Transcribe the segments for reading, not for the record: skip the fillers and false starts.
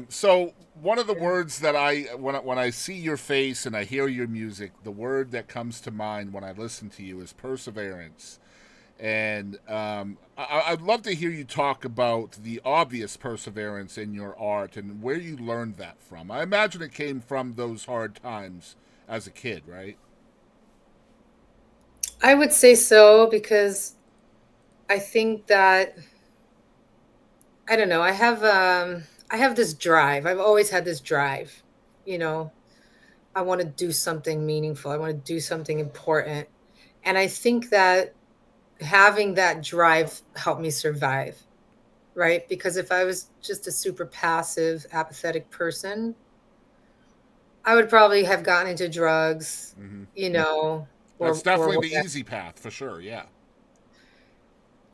So one of the words that when I see your face and I hear your music, the word that comes to mind when I listen to you is perseverance. And I'd love to hear you talk about the obvious perseverance in your art and where you learned that from. I imagine it came from those hard times as a kid, right? I would say so because I think that I don't know, I have this drive. I've always had this drive, you know. I want to do something meaningful. I want to do something important. And I think that having that drive helped me survive, right? Because if I was just a super passive, apathetic person, I would probably have gotten into drugs, Mm-hmm. you know, That's or definitely the whatever. easy path for sure. Yeah.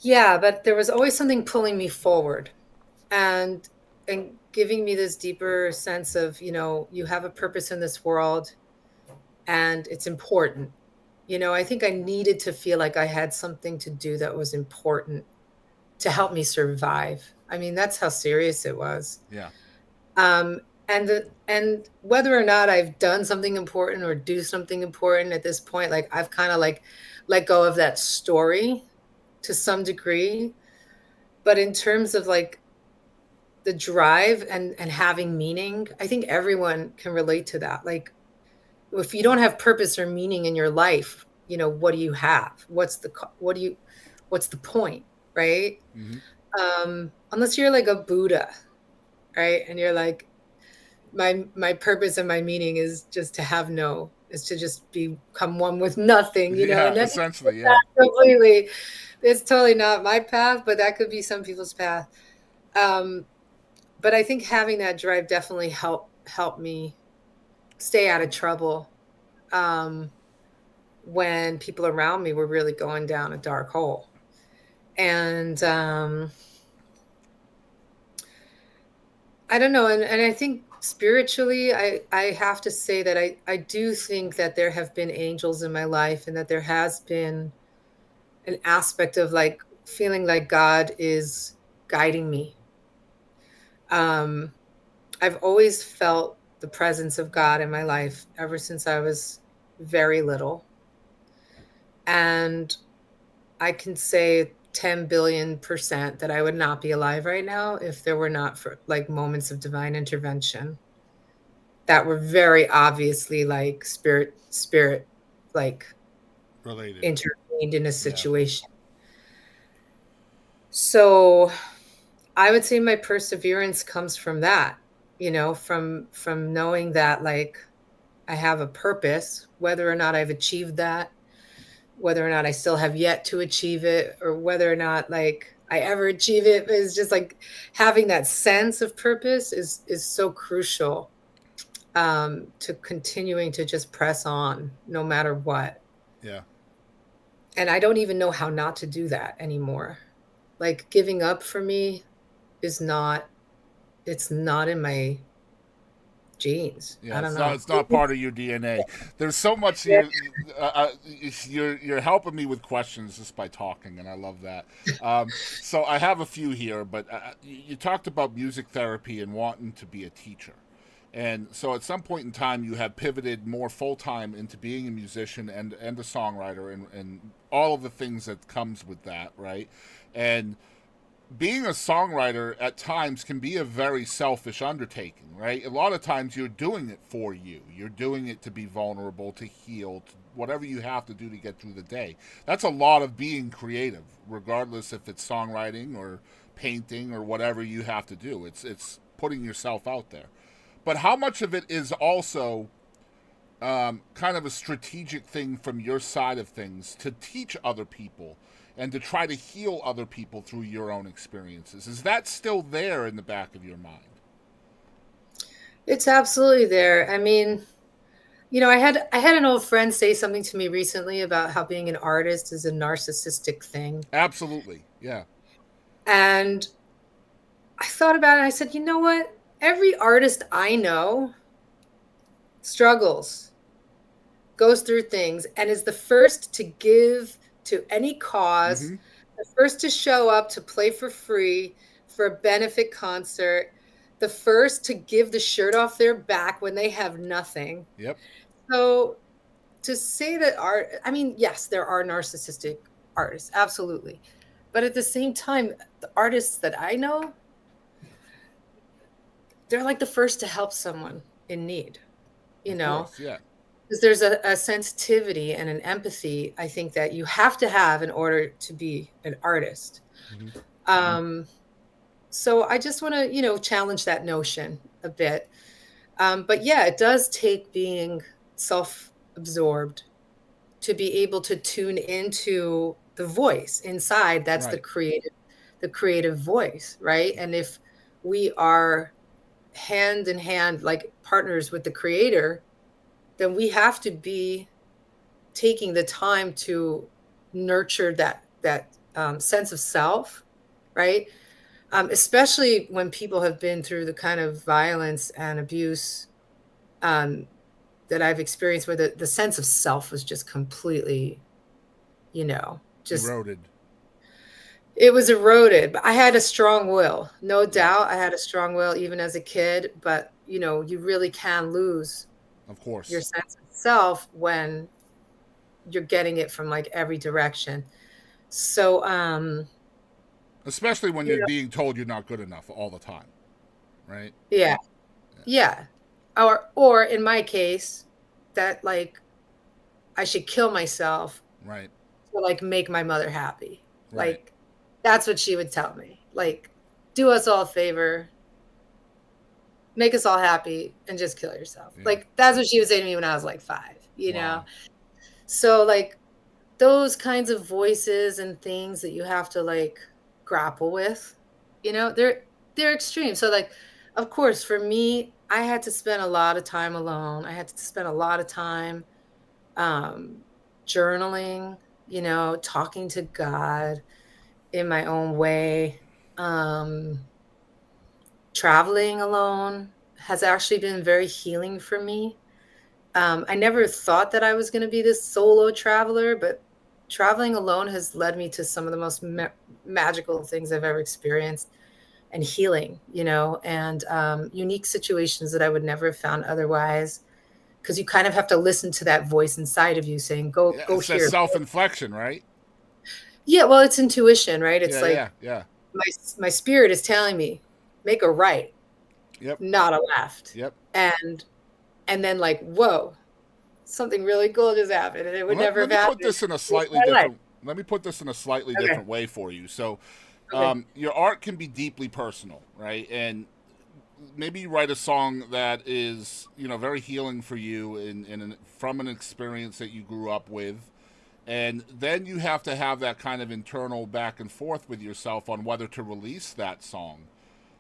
Yeah, but there was always something pulling me forward and giving me this deeper sense of, you have a purpose in this world and it's important. I think I needed to feel like I had something to do that was important to help me survive. I mean, that's how serious it was. Yeah. Um, and whether or not I've done something important or do something important at this point, like I've kind of like let go of that story to some degree. But in terms of like the drive and having meaning, I think everyone can relate to that. Like if you don't have purpose or meaning in your life, what do you have? What's the point, right? Mm-hmm. Unless you're like a Buddha, right? And you're like, my purpose and my meaning is just to have no, is to just become one with nothing, Yeah. and that's Essentially, yeah. not completely, it's totally not my path, but that could be some people's path. Um, but I think having that drive definitely helped me stay out of trouble. Um, when people around me were really going down a dark hole. And I don't know. And I think spiritually, I have to say that I do think that there have been angels in my life and that there has been an aspect of like feeling like God is guiding me. Um, I've always felt the presence of God in my life ever since I was very little. And I can say 10 billion% that I would not be alive right now if there were not for like moments of divine intervention that were very obviously like spirit like Related. intervened in a Yeah. situation. So I would say my perseverance comes from that, from knowing that like I have a purpose, whether or not I've achieved that, whether or not I still have yet to achieve it, or whether or not like I ever achieve it, is just like having that sense of purpose is so crucial, to continuing to just press on no matter what. Yeah. And I don't even know how not to do that anymore. Like giving up for me is not, it's not in my genes. I Yeah, don't it's not. know. It's not part of your DNA. There's so much here. You're helping me with questions just by talking, and I love that. So I have a few here, but you talked about music therapy and wanting to be a teacher, and so at some point in time you have pivoted more full time into being a musician and a songwriter and all of the things that comes with that, right? And being a songwriter at times can be a very selfish undertaking, right? A lot of times you're doing it for you. You're doing it to be vulnerable, to heal, to whatever you have to do to get through the day. That's a lot of being creative, regardless if it's songwriting or painting or whatever you have to do. It's putting yourself out there. But how much of it is also kind of a strategic thing from your side of things to teach other people and to try to heal other people through your own experiences? Is that still there in the back of your mind? It's absolutely there. I mean, I had an old friend say something to me recently about how being an artist is a narcissistic thing. Absolutely. Yeah. And I thought about it. I said, you know what? Every artist I know struggles, goes through things, and is the first to give to any cause, Mm-hmm. the first to show up to play for free for a benefit concert, the first to give the shirt off their back when they have nothing. Yep. So to say that art, I mean, yes, there are narcissistic artists, absolutely. But at the same time, the artists that I know, they're like the first to help someone in need, you Of know, course. Yeah. because there's a sensitivity and an empathy, I think, that you have to have in order to be an artist. Hmm. Um, so I just want to, challenge that notion a bit. But yeah, it does take being self absorbed to be able to tune into the voice inside. That's Right. the creative voice, right? And if we are hand in hand, like partners with the creator, then we have to be taking the time to nurture that sense of self, right? Especially when people have been through the kind of violence and abuse um, that I've experienced, where the sense of self was just completely, just Eroded. it was eroded. But I had a strong will, no Yeah. doubt. I had a strong will even as a kid, but you really can lose Of your course. sense of self when you're getting it from like every direction. So, Especially when you you're know, being told you're not good enough all the time. Right. yeah, yeah. Or in my case, that like I should kill myself Right. to like make my mother happy. Right. Like that's what she would tell me. Like, do us all a favor, make us all happy, and just kill yourself. Yeah. Like that's what she would say to me when I was like 5. Wow. So like those kinds of voices and things that you have to like grapple with, they're extreme. So like of course for me, I had to spend a lot of time alone. I had to spend a lot of time um journaling, talking to God in my own way. Um Traveling alone has actually been very healing for me. I never thought that I was going to be this solo traveler, but traveling alone has led me to some of the most magical things I've ever experienced, and healing, and unique situations that I would never have found otherwise. Because you kind of have to listen to that voice inside of you saying, "Go, Yeah. go It's that here." self inflection, right? Yeah, well, it's intuition, right? It's Yeah. Yeah. like Yeah. my spirit is telling me, make a right, Yep. not a left, Yep. and then like, whoa, something really cool just happened, and it Well, would never let have me put happened this in a in slightly my life. different. Let me put this in a slightly Okay. different way for you. So, Okay. your art can be deeply personal, right? And maybe you write a song that is, very healing for you from an experience that you grew up with, and then you have to have that kind of internal back and forth with yourself on whether to release that song.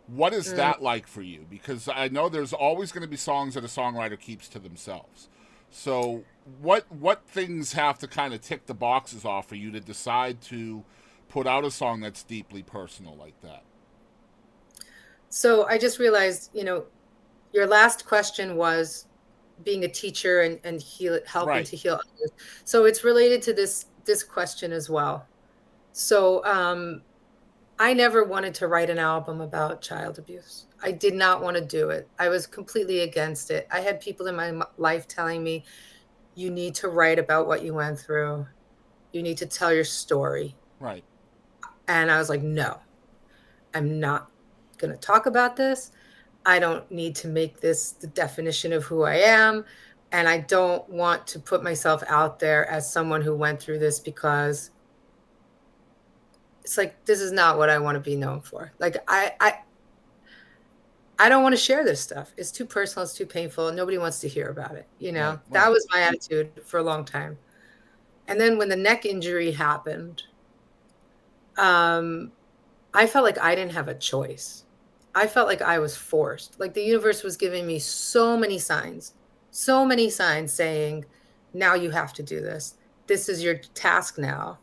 What is Mm. that like for you? Because I know there's always going to be songs that a songwriter keeps to themselves. So what things have to kind of tick the boxes off for you to decide to put out a song that's deeply personal like that? So I just realized, your last question was being a teacher and helping Right. to heal others. So it's related to this question as well. So I never wanted to write an album about child abuse. I did not want to do it. I was completely against it. I had people in my life telling me, you need to write about what you went through. You need to tell your story. Right. And I was like, no, I'm not going to talk about this. I don't need to make this the definition of who I am. And I don't want to put myself out there as someone who went through this, because it's like, this is not what I want to be known for. Like, I don't want to share this stuff. It's too personal. It's too painful. Nobody wants to hear about it. Right. That Right. was my attitude for a long time. And then when the neck injury happened, um, I felt like I didn't have a choice. I felt like I was forced. Like the universe was giving me so many signs saying, now you have to do this. This is your task now.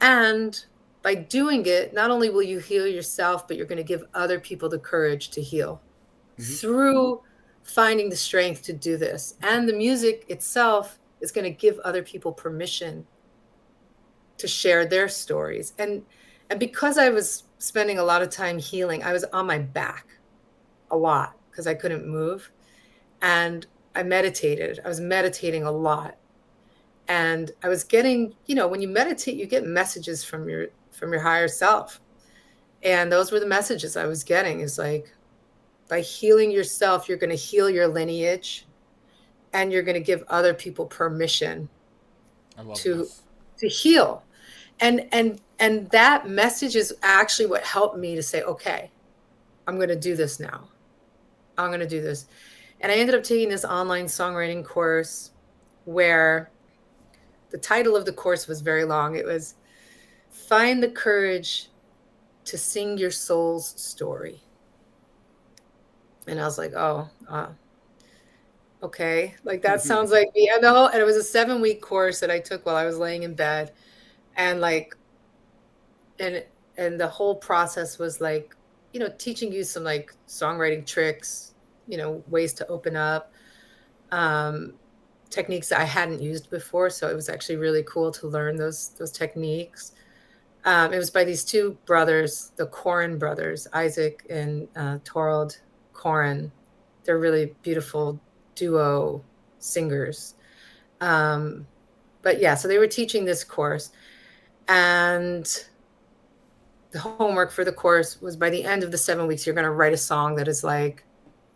And by doing it, not only will you heal yourself, but you're going to give other people the courage to heal Mm-hmm. through finding the strength to do this. And the music itself is going to give other people permission to share their stories. And because I was spending a lot of time healing, I was on my back. a lot because I couldn't move. And I meditated. I was meditating a lot. And I was getting, when you meditate, you get messages from your higher self. And those were the messages I was getting, is like, by healing yourself, you're going to heal your lineage, and you're going to give other people permission I love to this. heal. And that message is actually what helped me to say, okay, I'm going to do this now. I'm going to do this. And I ended up taking this online songwriting course where the title of the course was very long. It was Find the Courage to Sing Your Soul's Story. And I was like, oh, okay. Like that sounds like me. And it was a 7-week course that I took while I was laying in bed. And like, and and the whole process was like, teaching you some like songwriting tricks, ways to open up, um, techniques that I hadn't used before. So it was actually really cool to learn those techniques. It was by these two brothers, the Corin brothers, Isaac and Torald Corin. They're really beautiful duo singers. Um, but yeah, so they were teaching this course, and the homework for the course was, by the end of the 7 weeks, you're going to write a song that is like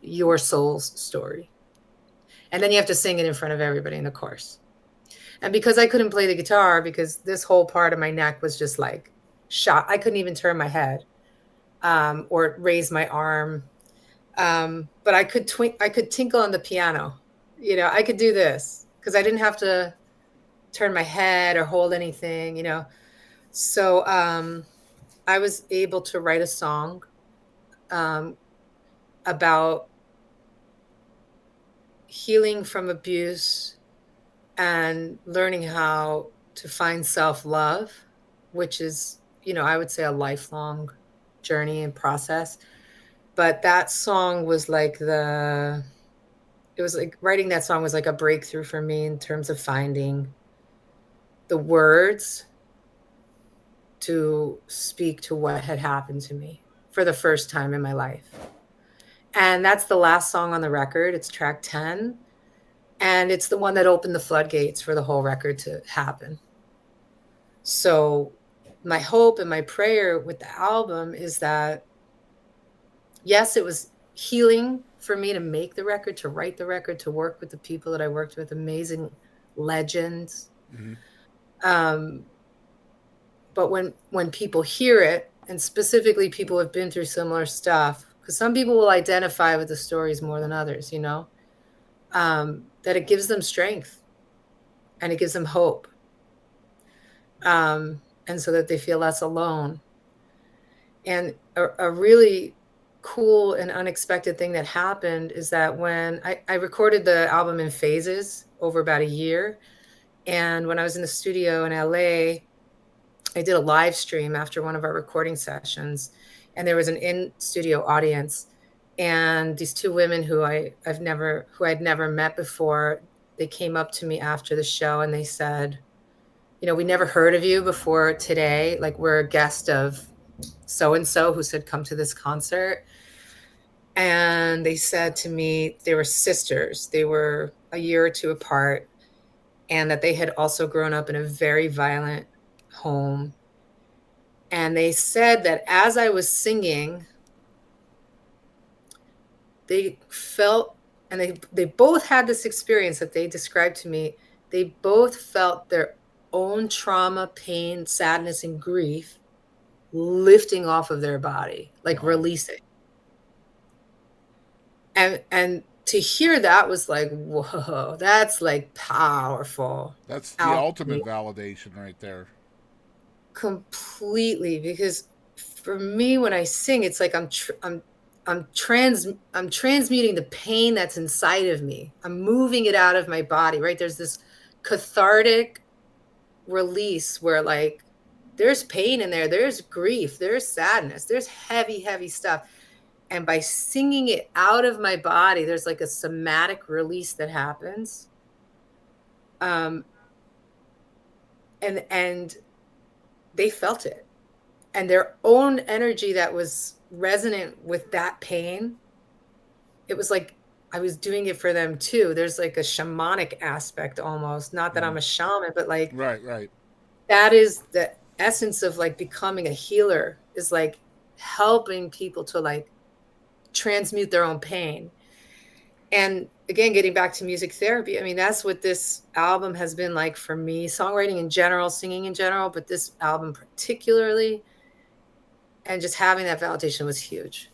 your soul's story. And then you have to sing it in front of everybody in the course. And because I couldn't play the guitar, because this whole part of my neck was just like shot, I couldn't even turn my head, or raise my arm. But I could tinkle on the piano. I could do this because I didn't have to turn my head or hold anything. So I was able to write a song, um, about healing from abuse and learning how to find self love, which is, I would say, a lifelong journey and process. But that song was like it was like writing that song was like a breakthrough for me in terms of finding the words to speak to what had happened to me for the first time in my life. And that's the last song on the record. It's track 10. And it's the one that opened the floodgates for the whole record to happen. So my hope and my prayer with the album is that, yes, it was healing for me to make the record, to write the record, to work with the people that I worked with, amazing legends. Mm-hmm. Um, but when people hear it, and specifically people who have been through similar stuff, because some people will identify with the stories more than others, that it gives them strength and it gives them hope, and so that they feel less alone. And a really cool and unexpected thing that happened is that when I recorded the album in phases over about a year, and when I was in the studio in LA, I did a live stream after one of our recording sessions, and there was an in-studio audience, and these two women who I'd never met before, they came up to me after the show and they said, we never heard of you before today. Like, we're a guest of so and so who said, come to this concert. And they said to me they were sisters. They were a year or two apart, and that they had also grown up in a very violent home. And they said that as I was singing, they felt, and they both had this experience that they described to me. They both felt their own trauma, pain, sadness, and grief lifting off of their body, like Wow. releasing. And to hear that was like, whoa, that's like powerful. That's the ultimate Alchemy. validation right there. Completely, because for me when I sing, it's like I'm transmuting the pain that's inside of me. I'm moving it out of my body, right? There's this cathartic release where, like, there's pain in there, there's grief, there's sadness, there's heavy, heavy stuff. And by singing it out of my body, there's like a somatic release that happens. Um, and they felt it. And their own energy that was resonant with that pain it was like I was doing it for them too. There's like a shamanic aspect almost. Not that I'm Mm. a shaman, but like Right, right. that is the essence of like becoming a healer is like helping people to like transmute their own pain. And again, getting back to music therapy, I mean, that's what this album has been like for me, songwriting in general, singing in general, but this album particularly, and just having that validation was huge.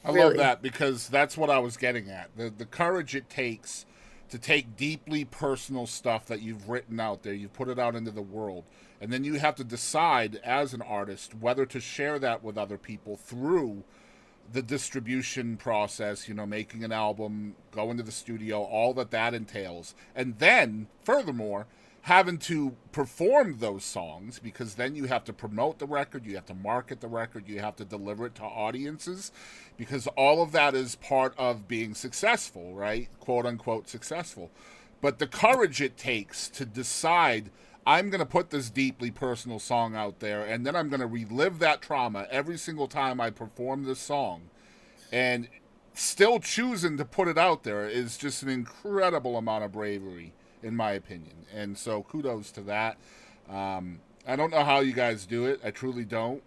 I love Really. that because that's what I was getting at. The courage it takes to take deeply personal stuff that you've written out there, you put it out into the world, and then you have to decide as an artist whether to share that with other people through the distribution process, making an album, going to the studio, all that entails. And then, furthermore, having to perform those songs because then you have to promote the record, you have to market the record, you have to deliver it to audiences because all of that is part of being successful, right? Quote unquote successful. But the courage it takes to decide I'm going to put this deeply personal song out there and then I'm going to relive that trauma every single time I perform this song and still choosing to put it out there is just an incredible amount of bravery in my opinion, and so kudos to that. I don't know how you guys do it. I truly don't.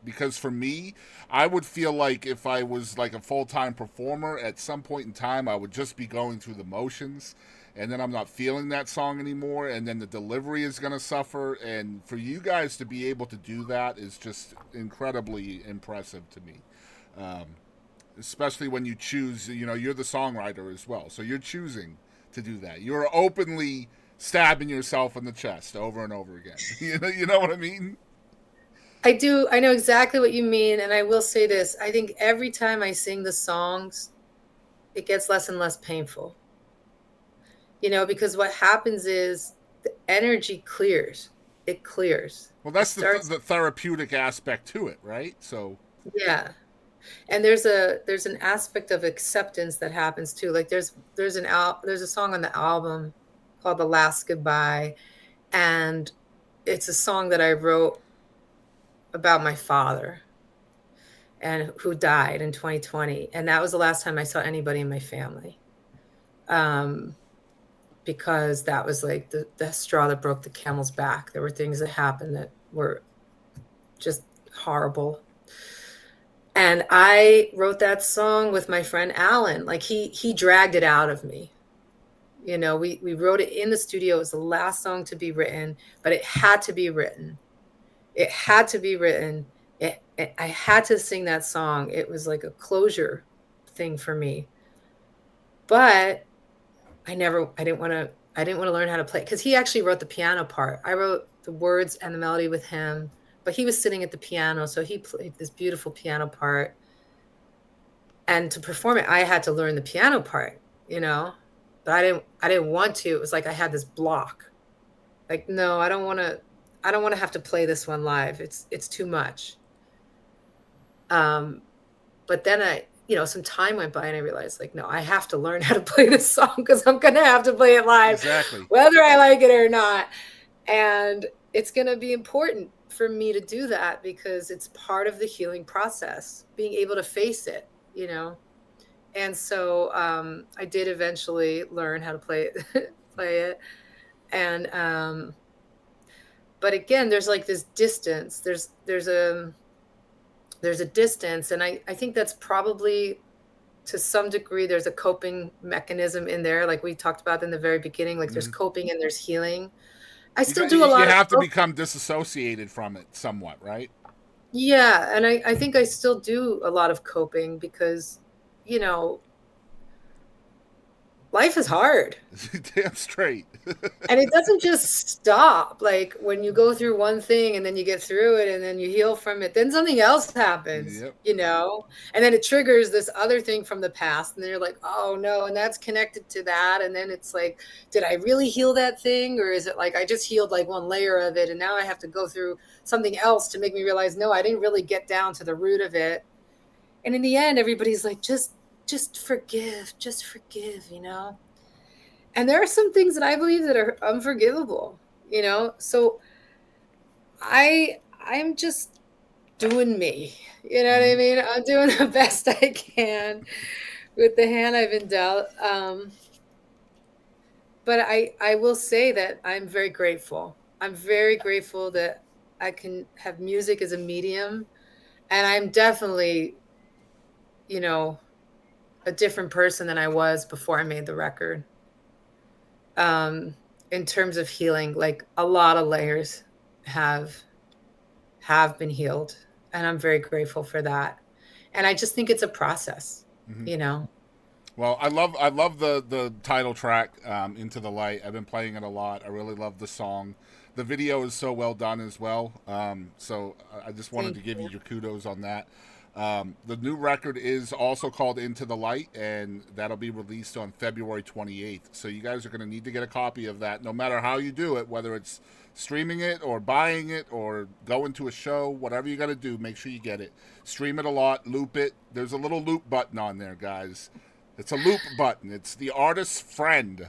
Because for me, I would feel like if I was like a full time performer, at some point in time, I would just be going through the motions, and then I'm not feeling that song anymore, and then the delivery is going to suffer. And for you guys to be able to do that is just incredibly impressive to me. Um, Especially when you choose, you're the songwriter as well, so you're choosing to do that. You're openly stabbing yourself in the chest over and over again. You know what I mean? I do. I know exactly what you mean. And I will say this I think every time I sing the songs, it gets less and less painful, because what happens is the energy clears. It clears. Well, It that's starts, the therapeutic aspect to it, right? So, yeah. And there's an aspect of acceptance that happens too. Like there's a song on the album called The Last Goodbye. And it's a song that I wrote about my father and who died in 2020. And that was the last time I saw anybody in my family. Um, because that was like the straw that broke the camel's back. There were things that happened that were just horrible. And I wrote that song with my friend Alan. Like he dragged it out of me. We wrote it in the studio. It was the last song to be written, but it had to be written. It had to be written. I had to sing that song. It was like a closure thing for me. But I didn't want to learn how to play because he actually wrote the piano part. I wrote the words and the melody with him, but he was sitting at the piano, so he played this beautiful piano part. And to perform it, I had to learn the piano part, you know. But I didn't want to. It was like I had this block. Like, no, I don't want to have to play this one live. It's too much. Um, but then some time went by and I realized like, no, I have to learn how to play this song because I'm gonna have to play it live, exactly. whether I like it or not. And it's gonna be important for me to do that because it's part of the healing process, being able to face it. And so I did eventually learn how to play it, play it. And but again, there's like this distance. There's a distance, and I think that's probably to some degree there's a coping mechanism in there, like we talked about in the very beginning. Like there's Mm-hmm. coping and there's healing. I You still do a you lot of have to coping. become disassociated from it somewhat, right? Yeah, and I think I still do a lot of coping because you know life is hard. Damn straight. And it doesn't just stop. Like when you go through one thing and then you get through it and then you heal from it, then something else happens, Yep. and then it triggers this other thing from the past. And then you're like, oh no, and that's connected to that. And then it's like, did I really heal that thing? Or is it like I just healed like one layer of it and now I have to go through something else to make me realize, no, I didn't really get down to the root of it. And in the end, everybody's like, just forgive. And there are some things that I believe that are unforgivable. So I'm just doing me. You know what I Mm-hmm. mean? I'm doing the best I can with the hand I've been dealt. But I will say that I'm very grateful. I'm very grateful that I can have music as a medium, and I'm definitely, you know, a different person than I was before I made the record. Um, in terms of healing, like a lot of layers have have been healed, and I'm very grateful for that. And I just think it's a process, Hmm. you know. Well, I love the title track, "Into the Light." I've been playing it a lot. I really love the song. The video is so well done as well. So I just wanted Thank to give you you. your kudos on that. The new record is also called "Into the Light," and that'll be released on February 28th. So you guys are going to need to get a copy of that, no matter how you do it, whether it's streaming it or buying it or going to a show, whatever you got to do. Make sure you get it. Stream it a lot, loop it. There's a little loop button on there, guys. It's a loop button. It's the artist's friend.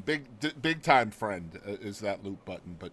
Big time friend is that loop button. But